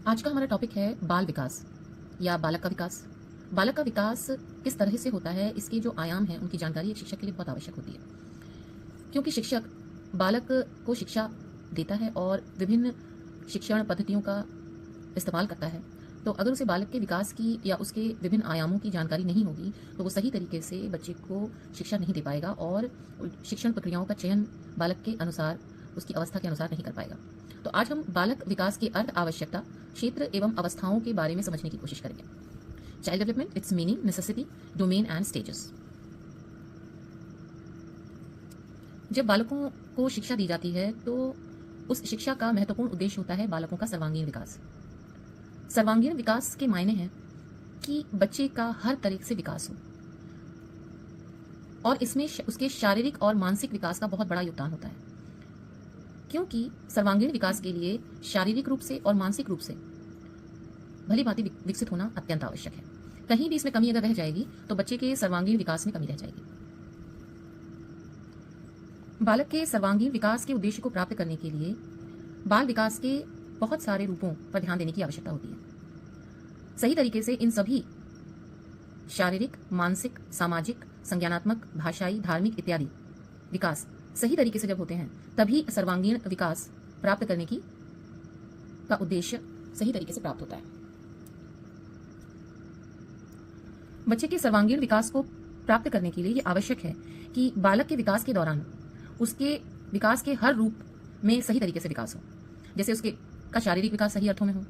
आज का हमारा टॉपिक है बाल विकास या बालक का विकास। बालक का विकास किस तरह से होता है, इसके जो आयाम हैं उनकी जानकारी एक शिक्षक के लिए बहुत आवश्यक होती है, क्योंकि शिक्षक बालक को शिक्षा देता है और विभिन्न शिक्षण पद्धतियों का इस्तेमाल करता है। तो अगर उसे बालक के विकास की या उसके विभिन्न आयामों की जानकारी नहीं होगी तो वो सही तरीके से बच्चे को शिक्षा नहीं दे पाएगा और शिक्षण प्रक्रियाओं का चयन बालक के अनुसार, उसकी अवस्था के अनुसार नहीं कर पाएगा। तो आज हम बालक विकास के अर्थ, आवश्यकता, क्षेत्र एवं अवस्थाओं के बारे में समझने की कोशिश करेंगे। Child development, it's meaning, necessity, domain and stages. जब बालकों को शिक्षा दी जाती है तो उस शिक्षा का महत्वपूर्ण उद्देश्य होता है बालकों का सर्वांगीण विकास। सर्वांगीण विकास के मायने हैं कि बच्चे का हर तरह से विकास हो और इसमें उसके शारीरिक और मानसिक विकास का बहुत बड़ा योगदान होता है, क्योंकि सर्वांगीण विकास के लिए शारीरिक रूप से और मानसिक रूप से भली भांति विकसित होना अत्यंत आवश्यक है। कहीं भी इसमें कमी अगर रह जाएगी तो बच्चे के सर्वांगीण विकास में कमी रह जाएगी। बालक के सर्वांगीण विकास के उद्देश्य को प्राप्त करने के लिए बाल विकास के बहुत सारे रूपों पर ध्यान देने की आवश्यकता होती है। सही तरीके से इन सभी शारीरिक, मानसिक, सामाजिक, संज्ञानात्मक, भाषाई, धार्मिक इत्यादि विकास सही तरीके से जब होते हैं तभी सर्वांगीण विकास प्राप्त करने का उद्देश्य सही तरीके से प्राप्त होता है। बच्चे के सर्वांगीण विकास को प्राप्त करने के लिए यह आवश्यक है कि बालक के विकास के दौरान उसके विकास के हर रूप में सही तरीके से विकास हो। जैसे उसके का शारीरिक विकास सही अर्थों में हो,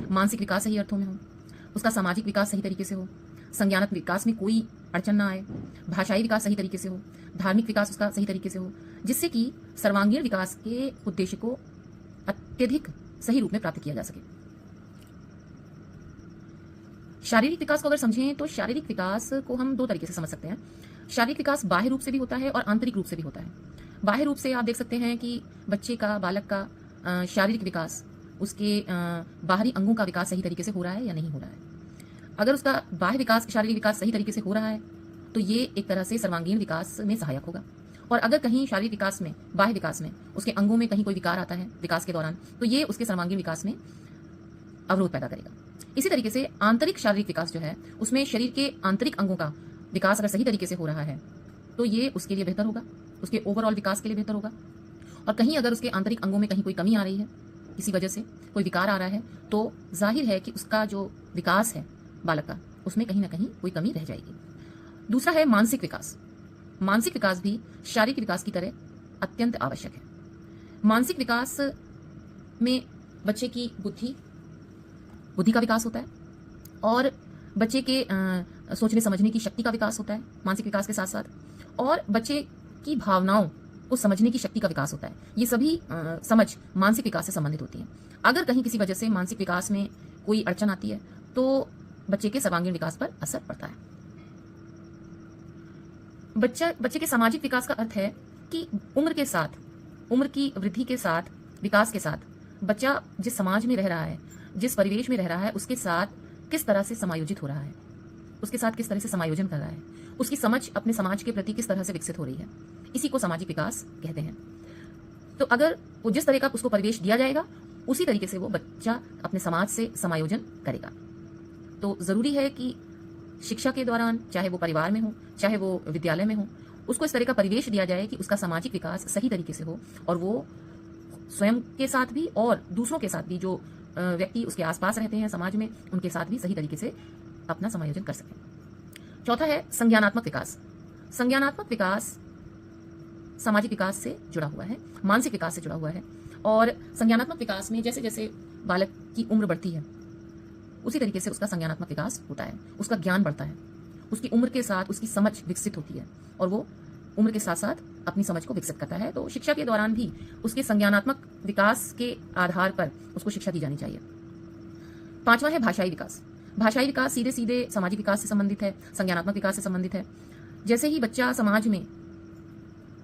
मानसिक विकास सही अर्थों में हो, उसका सामाजिक विकास सही तरीके से हो, संज्ञानात्मक विकास में कोई अड़चन ना आए, भाषाई विकास सही तरीके से हो, धार्मिक विकास उसका सही तरीके से हो, जिससे कि सर्वांगीण विकास के उद्देश्य को अत्यधिक सही रूप में प्राप्त किया जा सके। शारीरिक विकास को अगर समझें तो शारीरिक विकास को हम दो तरीके से समझ सकते हैं। शारीरिक विकास बाह्य रूप से भी होता है और आंतरिक रूप से भी होता है। बाह्य रूप से आप देख सकते हैं कि बच्चे का, बालक का शारीरिक विकास, उसके बाहरी अंगों का विकास सही तरीके से हो रहा है या नहीं हो रहा है। अगर उसका बाह्य विकास, शारीरिक विकास सही तरीके से हो रहा है तो ये एक तरह से सर्वांगीण विकास में सहायक होगा। और अगर कहीं शारीरिक विकास में, बाह्य विकास में, उसके अंगों में कहीं कोई विकार आता है विकास के दौरान तो ये उसके सर्वांगीण विकास में अवरोध पैदा करेगा। इसी तरीके से आंतरिक शारीरिक विकास जो है उसमें शरीर के आंतरिक अंगों का विकास अगर सही तरीके से हो रहा है तो ये उसके लिए बेहतर होगा, उसके ओवरऑल विकास के लिए बेहतर होगा। और कहीं अगर उसके आंतरिक अंगों में कहीं कोई कमी आ रही है, किसी वजह से कोई विकार आ रहा है, तो जाहिर है कि उसका जो विकास है बालक का, उसमें कहीं ना कहीं कोई कमी रह जाएगी। दूसरा है मानसिक विकास। मानसिक विकास भी शारीरिक विकास की तरह अत्यंत आवश्यक है। मानसिक विकास में बच्चे की बुद्धि का विकास होता है और बच्चे के सोचने समझने की शक्ति का विकास होता है मानसिक विकास के साथ साथ, और बच्चे की भावनाओं को समझने की शक्ति का विकास होता है। ये सभी समझ मानसिक विकास से संबंधित होती हैं। अगर कहीं किसी वजह से मानसिक विकास में कोई अड़चन आती है तो बच्चे के सर्वांगीण विकास पर असर पड़ता है। बच्चे के सामाजिक विकास का अर्थ है कि उम्र के साथ, उम्र की वृद्धि के साथ, विकास के साथ बच्चा जिस समाज में रह रहा है, जिस परिवेश में रह रहा है, उसके साथ किस तरह से समायोजित हो रहा है, उसके साथ किस तरह से समायोजन कर रहा है, उसकी समझ अपने समाज के प्रति किस तरह से विकसित हो रही है, इसी को सामाजिक विकास कहते हैं। तो अगर वो जिस तरह का उसको परिवेश दिया जाएगा उसी तरीके से वो बच्चा अपने समाज से समायोजन करेगा। तो जरूरी है कि शिक्षा के दौरान, चाहे वो परिवार में हो, चाहे वो विद्यालय में हो, उसको इस तरह का परिवेश दिया जाए कि उसका सामाजिक विकास सही तरीके से हो और वो स्वयं के साथ भी और दूसरों के साथ भी, जो व्यक्ति उसके आसपास रहते हैं समाज में, उनके साथ भी सही तरीके से अपना समायोजन कर सकें। चौथा है संज्ञानात्मक विकास। संज्ञानात्मक विकास सामाजिक विकास से जुड़ा हुआ है, मानसिक विकास से जुड़ा हुआ है। और संज्ञानात्मक विकास में जैसे जैसे बालक की उम्र बढ़ती है उसी तरीके से उसका संज्ञानात्मक विकास होता है, उसका ज्ञान बढ़ता है, उसकी उम्र के साथ उसकी समझ विकसित होती है और वो उम्र के साथ साथ अपनी समझ को विकसित करता है। तो शिक्षा के दौरान भी उसके संज्ञानात्मक विकास के आधार पर उसको शिक्षा दी जानी चाहिए। पांचवा है भाषाई विकास। भाषाई विकास सीधे सीधे सामाजिक विकास से संबंधित है, संज्ञानात्मक विकास से संबंधित है। जैसे ही बच्चा समाज में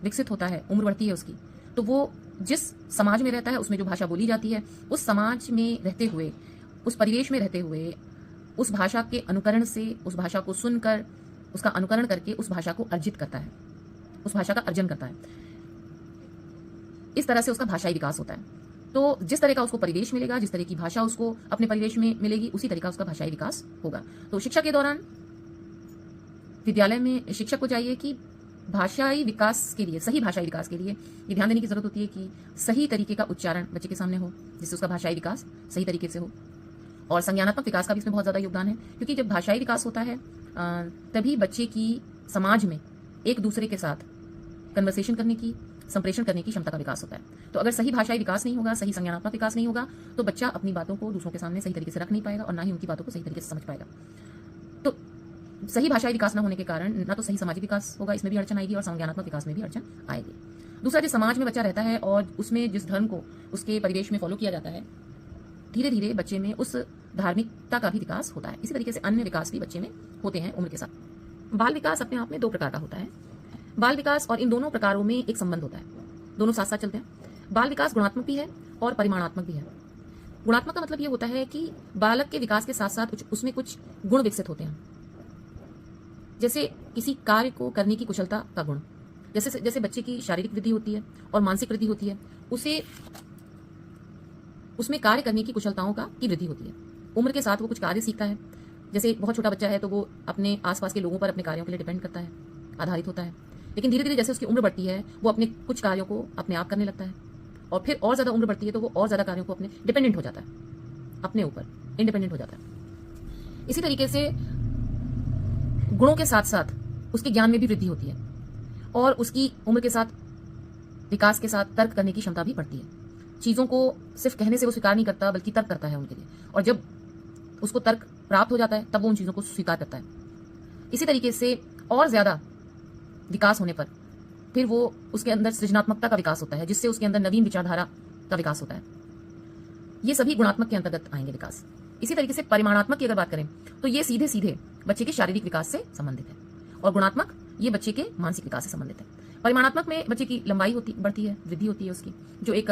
विकसित होता है, उम्र बढ़ती है उसकी, तो वो जिस समाज में रहता है उसमें जो भाषा बोली जाती है, उस समाज में रहते हुए, उस परिवेश में रहते हुए, उस भाषा के अनुकरण से, उस भाषा को सुनकर, उसका अनुकरण करके उस भाषा को अर्जित करता है, उस भाषा का अर्जन करता है। इस तरह से उसका भाषाई विकास होता है। तो जिस तरह का उसको परिवेश मिलेगा, जिस तरह की भाषा उसको अपने परिवेश में मिलेगी, उसी तरह का उसका भाषाई विकास होगा। तो शिक्षा के दौरान विद्यालय में शिक्षक को चाहिए कि भाषाई विकास के लिए, सही भाषाई विकास के लिए ये ध्यान देने की जरूरत होती है कि सही तरीके का उच्चारण बच्चे के सामने हो, जिससे उसका भाषाई विकास सही तरीके से हो। और संज्ञानात्मक विकास का भी इसमें बहुत ज्यादा योगदान है, क्योंकि जब भाषाई विकास होता है तभी बच्चे की समाज में एक दूसरे के साथ कन्वर्सेशन करने की, संप्रेषण करने की क्षमता का विकास होता है। तो अगर सही भाषाई विकास नहीं होगा, सही संज्ञानात्मक विकास नहीं होगा, तो बच्चा अपनी बातों को दूसरों के सामने सही तरीके से रख नहीं पाएगा और ना ही उनकी बातों को सही तरीके से समझ पाएगा। तो सही भाषाई विकास न होने के कारण ना तो सही सामाजिक विकास होगा, इसमें भी अड़चन आएगी, और संज्ञानात्मक विकास में भी अड़चन आएगी। दूसरा, जिस समाज में बच्चा रहता है और उसमें जिस धर्म को उसके परिवेश में फॉलो किया जाता है, धीरे धीरे बच्चे में उस धार्मिकता का भी विकास होता है। इसी तरीके से अन्य विकास भी बच्चे में होते हैं उम्र के साथ। बाल विकास अपने आप में 2 प्रकार का होता है। बाल विकास और इन दोनों प्रकारों में एक संबंध होता है, दोनों साथ साथ चलते हैं। बाल विकास गुणात्मक भी है और परिमाणात्मक भी है। गुणात्मक का मतलब ये होता है कि बालक के विकास के साथ साथ उसमें कुछ गुण विकसित होते हैं, जैसे किसी कार्य को करने की कुशलता का गुण। जैसे जैसे बच्चे की शारीरिक वृद्धि होती है और मानसिक वृद्धि होती है, उसमें कार्य करने की कुशलताओं की वृद्धि होती है। उम्र के साथ वो कुछ कार्य सीखता है। जैसे बहुत छोटा बच्चा है तो वो अपने आसपास के लोगों पर अपने कार्यों के लिए डिपेंड करता है, आधारित होता है। लेकिन धीरे धीरे जैसे उसकी उम्र बढ़ती है, वो अपने कुछ कार्यों को अपने आप करने लगता है, और फिर और ज्यादा उम्र बढ़ती है तो वो और ज्यादा कार्यों को अपने डिपेंडेंट हो जाता है, अपने ऊपर इंडिपेंडेंट हो जाता है। इसी तरीके से गुणों के साथ साथ उसके ज्ञान में भी वृद्धि होती है, और उसकी उम्र के साथ विकास के साथ तर्क करने की क्षमता भी बढ़ती है। चीजों को सिर्फ कहने से वो स्वीकार नहीं करता, बल्कि तर्क करता है उनके लिए, और जब उसको तर्क प्राप्त हो जाता है तब वो उन चीजों को स्वीकार करता है। इसी तरीके से और ज्यादा विकास होने पर फिर वो उसके अंदर सृजनात्मकता का विकास होता है, जिससे उसके अंदर नवीन विचारधारा का विकास होता है। ये सभी गुणात्मक के अंतर्गत आएंगे विकास। इसी तरीके से परिमाणात्मक की अगर बात करें तो ये सीधे सीधे बच्चे के शारीरिक विकास से संबंधित है, और गुणात्मक ये बच्चे के मानसिक विकास से संबंधित है। परिमाणात्मक में बच्चे की लंबाई बढ़ती है, वृद्धि होती है उसकी, जो एक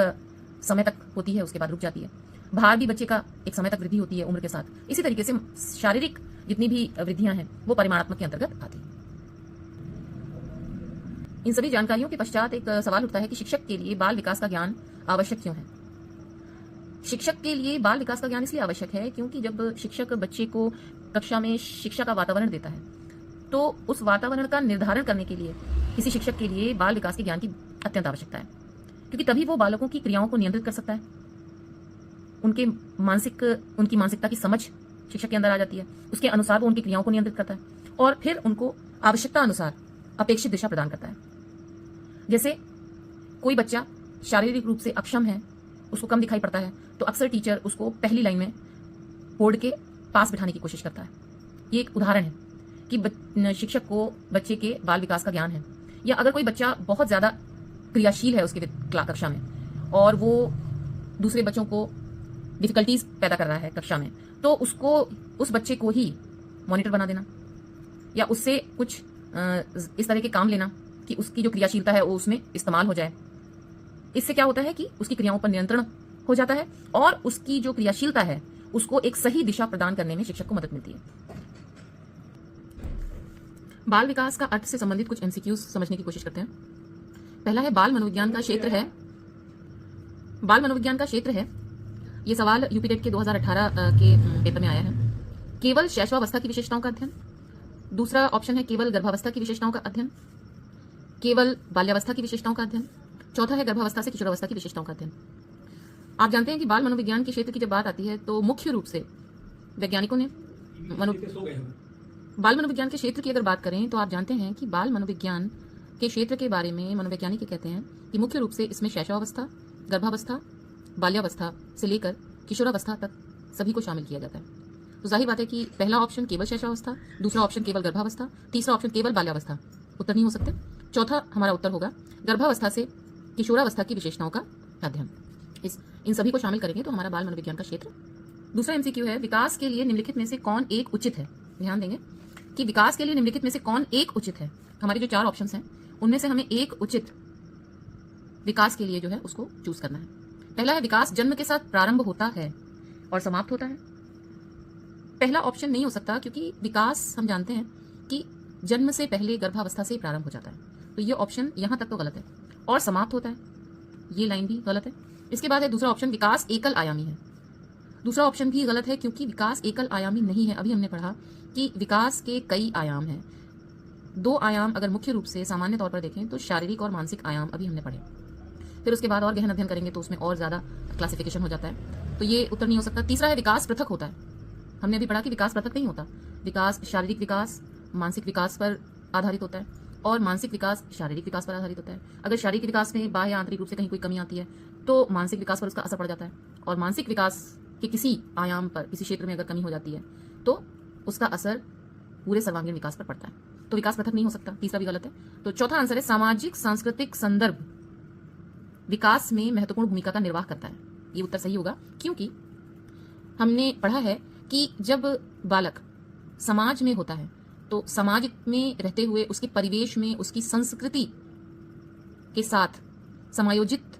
समय तक होती है, उसके बाद रुक जाती है। भार भी बच्चे का एक समय तक वृद्धि होती है उम्र के साथ। इसी तरीके से शारीरिक जितनी भी वृद्धियां हैं वो परिमाणात्मक के अंतर्गत आती है। इन सभी जानकारियों के पश्चात एक सवाल उठता है कि शिक्षक के लिए बाल विकास का ज्ञान आवश्यक क्यों है। शिक्षक के लिए बाल विकास का ज्ञान इसलिए आवश्यक है क्योंकि जब शिक्षक बच्चे को कक्षा में शिक्षा का वातावरण देता है तो उस वातावरण का निर्धारण करने के लिए किसी शिक्षक के लिए बाल विकास के ज्ञान की अत्यंत आवश्यकता है, क्योंकि तभी वो बालकों की क्रियाओं को नियंत्रित कर सकता है। उनकी मानसिकता की समझ शिक्षक के अंदर आ जाती है, उसके अनुसार वो उनकी क्रियाओं को नियंत्रित करता है और फिर उनको आवश्यकता अनुसार अपेक्षित दिशा प्रदान करता है। जैसे कोई बच्चा शारीरिक रूप से अक्षम है, उसको कम दिखाई पड़ता है, तो अक्सर टीचर उसको पहली लाइन में बोर्ड के पास बिठाने की कोशिश करता है। ये एक उदाहरण है कि शिक्षक को बच्चे के बाल विकास का ज्ञान है। या अगर कोई बच्चा बहुत ज्यादा क्रियाशील है उसके कक्षा में और वो दूसरे बच्चों को डिफिकल्टीज पैदा कर रहा है कक्षा में, तो उसको उस बच्चे को ही मॉनिटर बना देना या उससे कुछ इस तरह के काम लेना कि उसकी जो क्रियाशीलता है वो उसमें इस्तेमाल हो जाए। इससे क्या होता है कि उसकी क्रियाओं पर नियंत्रण हो जाता है और उसकी जो क्रियाशीलता है उसको एक सही दिशा प्रदान करने में शिक्षक को मदद मिलती है। बाल विकास का अर्थ से संबंधित कुछ एमसीक्यूज समझने की कोशिश करते हैं। पहला है बाल मनोविज्ञान का क्षेत्र है। बाल मनोविज्ञान का क्षेत्र है, ये सवाल यूपीटेट के 2018 के पेपर में आया है। केवल शैशवावस्था की विशेषताओं का अध्ययन। दूसरा ऑप्शन है केवल गर्भावस्था की विशेषताओं का अध्ययन, केवल बाल्यावस्था की विशेषताओं का अध्ययन। चौथा है गर्भावस्था से किशोरावस्था की विशेषताओं का अध्ययन। आप जानते हैं कि बाल मनोविज्ञान के क्षेत्र की जब बात आती है तो मुख्य रूप से वैज्ञानिकों ने बाल मनोविज्ञान के क्षेत्र की अगर बात करें तो आप जानते हैं कि बाल मनोविज्ञान के क्षेत्र के बारे में मनोवैज्ञानिक कहते हैं कि मुख्य रूप से इसमें शैशवावस्था, गर्भावस्था, बाल्यावस्था से लेकर किशोरावस्था तक सभी को शामिल किया जाता है। तो जाहिर बात है कि पहला ऑप्शन केवल शैशवावस्था, दूसरा ऑप्शन केवल गर्भावस्था, तीसरा ऑप्शन केवल बाल्यावस्था उत्तर नहीं हो सकते। चौथा हमारा उत्तर होगा गर्भावस्था से किशोरावस्था की विशेषताओं का अध्ययन। इन सभी को शामिल करेंगे तो हमारा बाल मनोविज्ञान का क्षेत्र। दूसरा एमसीक्यू है विकास के लिए निम्नलिखित में से कौन एक उचित है। ध्यान देंगे कि विकास के लिए निम्नलिखित में से कौन एक उचित है। हमारे जो 4 ऑप्शंस हैं उनमें से हमें एक उचित विकास के लिए जो है उसको चूज करना है। पहला है विकास जन्म के साथ प्रारंभ होता है और समाप्त होता है। पहला ऑप्शन नहीं हो सकता क्योंकि विकास हम जानते हैं कि जन्म से पहले गर्भावस्था से प्रारंभ हो जाता है, तो ये ऑप्शन यहां तक तो गलत है। और समाप्त होता है, ये लाइन भी गलत है। इसके बाद है दूसरा ऑप्शन, विकास एकल आयामी है। दूसरा ऑप्शन भी गलत है क्योंकि विकास एकल आयामी नहीं है। अभी हमने पढ़ा कि विकास के कई आयाम हैं। 2 आयाम अगर मुख्य रूप से सामान्य तौर पर देखें तो शारीरिक और मानसिक आयाम अभी हमने पढ़े। फिर उसके बाद और गहन अध्ययन करेंगे तो उसमें और ज़्यादा क्लासिफिकेशन हो जाता है, तो ये उत्तर नहीं हो सकता। तीसरा है विकास पृथक होता है। हमने अभी पढ़ा कि विकास पृथक नहीं होता। विकास शारीरिक विकास मानसिक विकास पर आधारित होता है और मानसिक विकास शारीरिक विकास पर आधारित होता है। अगर शारीरिक विकास में बाह्य आंतरिक रूप से कहीं कोई कमी आती है तो मानसिक विकास पर उसका असर पड़ जाता है, और मानसिक विकास के किसी आयाम पर, किसी क्षेत्र में अगर कमी हो जाती है तो उसका असर पूरे सर्वांगीण विकास पर पड़ता है। तो विकास पृथक नहीं हो सकता, तीसरा भी गलत है। तो चौथा आंसर है, सामाजिक सांस्कृतिक संदर्भ विकास में महत्वपूर्ण भूमिका का निर्वाह करता है। ये उत्तर सही होगा क्योंकि हमने पढ़ा है कि जब बालक समाज में होता है तो समाज में रहते हुए उसके परिवेश में उसकी संस्कृति के साथ समायोजित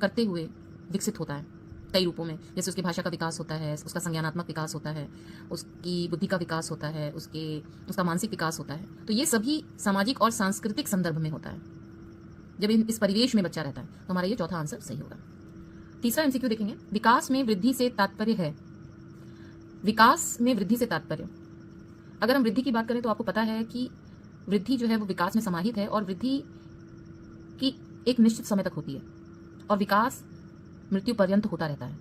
करते हुए विकसित होता है कई रूपों में। जैसे उसकी भाषा का विकास होता है, उसका संज्ञानात्मक विकास होता है, उसकी बुद्धि का विकास होता है, उसका मानसिक विकास होता है। तो ये सभी सामाजिक और सांस्कृतिक संदर्भ में होता है। जब इस परिवेश में बच्चा रहता है तो हमारा ये चौथा आंसर सही होगा। तीसरा एमसीक्यू देखेंगे, विकास में वृद्धि से तात्पर्य है। विकास में वृद्धि से तात्पर्य, अगर हम वृद्धि की बात करें तो आपको पता है कि वृद्धि जो है वो विकास में समाहित है और वृद्धि की एक निश्चित समय तक होती है और विकास मृत्यु पर्यंत होता रहता है।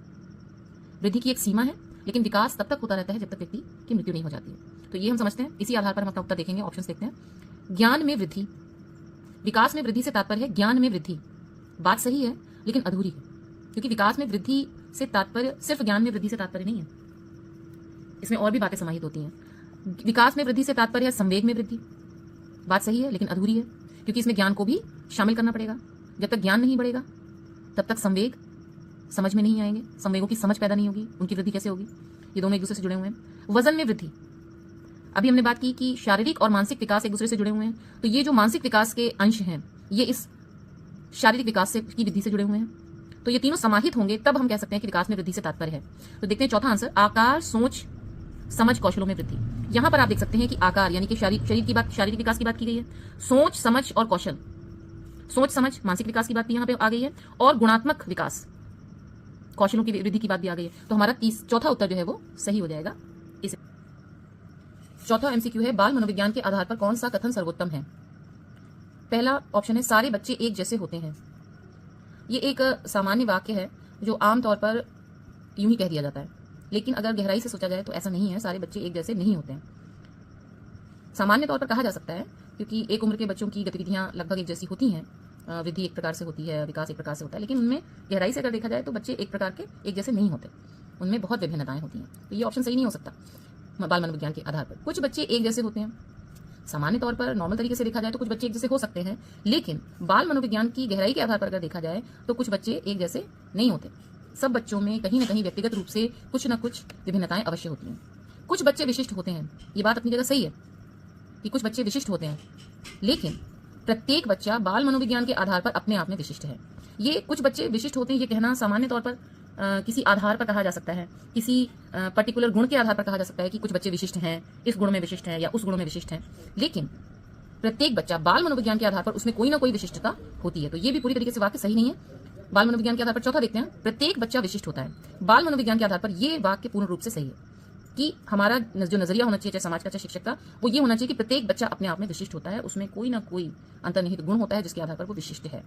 वृद्धि की एक सीमा है लेकिन विकास तब तक होता रहता है जब तक व्यक्ति की मृत्यु नहीं हो जाती है। तो ये हम समझते हैं, इसी आधार पर हम अपना उत्तर देखेंगे। ऑप्शंस देखते हैं। ज्ञान में वृद्धि, विकास में वृद्धि से तात्पर्य है ज्ञान में वृद्धि। बात सही है लेकिन अधूरी है क्योंकि विकास में वृद्धि से तात्पर्य सिर्फ ज्ञान में वृद्धि से तात्पर्य नहीं है, इसमें और भी बातें समाहित होती हैं। विकास में वृद्धि से तात्पर्य है संवेग में वृद्धि। बात सही है लेकिन अधूरी है क्योंकि इसमें ज्ञान को भी शामिल करना पड़ेगा। जब तक ज्ञान नहीं बढ़ेगा तब तक संवेग समझ में नहीं आएंगे, संवेगों की समझ पैदा नहीं होगी, उनकी वृद्धि कैसे होगी? ये दोनों एक दूसरे से जुड़े हुए हैं। वजन में वृद्धि, अभी हमने बात की कि शारीरिक और मानसिक विकास एक दूसरे से जुड़े हुए हैं, तो ये जो मानसिक विकास के अंश हैं ये इस शारीरिक विकास से की वृद्धि से जुड़े हुए हैं। तो ये तीनों समाहित होंगे तब हम कह सकते हैं कि विकास में वृद्धि से तात्पर्य है। तो देखते हैं चौथा आंसर, आकार सोच समझ कौशलों में वृद्धि। यहां पर आप देख सकते हैं कि आकार यानी कि शरीर की बात, शारीरिक विकास की बात की गई है। सोच समझ और कौशल, सोच समझ मानसिक विकास की बात भी यहाँ पे आ गई है और गुणात्मक विकास कौशलों की वृद्धि की बात भी आ गई है। तो हमारा चौथा उत्तर जो है वो सही हो जाएगा। इसे चौथा एमसीक्यू है, बाल मनोविज्ञान के आधार पर कौन सा कथन सर्वोत्तम है? पहला ऑप्शन है, सारे बच्चे एक जैसे होते हैं। ये एक सामान्य वाक्य है जो आमतौर पर यूं ही कह दिया जाता है, लेकिन अगर गहराई से सोचा जाए तो ऐसा नहीं है। सारे बच्चे एक जैसे नहीं होते हैं। सामान्य तौर पर कहा जा सकता है क्योंकि एक उम्र के बच्चों की गतिविधियां लगभग एक जैसी होती हैं, वृद्धि एक प्रकार से होती है, विकास एक प्रकार से होता है, लेकिन उनमें गहराई से अगर देखा जाए तो बच्चे एक प्रकार के एक जैसे नहीं होते, उनमें बहुत विभिन्नताएं होती हैं। तो ये ऑप्शन सही नहीं हो सकता बाल मनोविज्ञान के आधार पर। कुछ बच्चे एक जैसे होते हैं, सामान्य तौर पर नॉर्मल तरीके से देखा जाए तो कुछ बच्चे एक जैसे हो सकते हैं, लेकिन बाल मनोविज्ञान की गहराई के आधार पर अगर देखा जाए तो कुछ बच्चे एक जैसे नहीं होते। सब बच्चों में कहीं ना कहीं व्यक्तिगत रूप से कुछ ना कुछ विभिन्नताएं अवश्य होती हैं। कुछ बच्चे विशिष्ट होते हैं, ये बात अपनी जगह सही है कि कुछ बच्चे विशिष्ट होते हैं, लेकिन प्रत्येक बच्चा बाल मनोविज्ञान के आधार पर अपने आप में विशिष्ट है। ये कुछ बच्चे विशिष्ट होते हैं, ये कहना सामान्य तौर पर किसी आधार पर कहा जा सकता है, किसी पर्टिकुलर गुण के आधार पर कहा जा सकता है कि कुछ बच्चे विशिष्ट हैं, इस गुण में विशिष्ट हैं या उस गुण में विशिष्ट हैं, लेकिन प्रत्येक बच्चा बाल मनोविज्ञान के आधार पर उसमें कोई ना कोई विशिष्टता होती है। तो ये भी पूरी तरीके से वाक्य सही नहीं है बाल मनोविज्ञान के आधार पर। चौथा देखते हैं, प्रत्येक बच्चा विशिष्ट होता है। बाल मनोविज्ञान के आधार पर ये वाक्य पूर्ण रूप से सही है कि हमारा जो नजरिया होना चाहिए, चाहे समाज का चाहे शिक्षक का, वो ये होना चाहिए कि प्रत्येक बच्चा अपने आप में विशिष्ट होता है, उसमें कोई ना कोई अंतर्निहित गुण होता है जिसके आधार पर वो विशिष्ट है।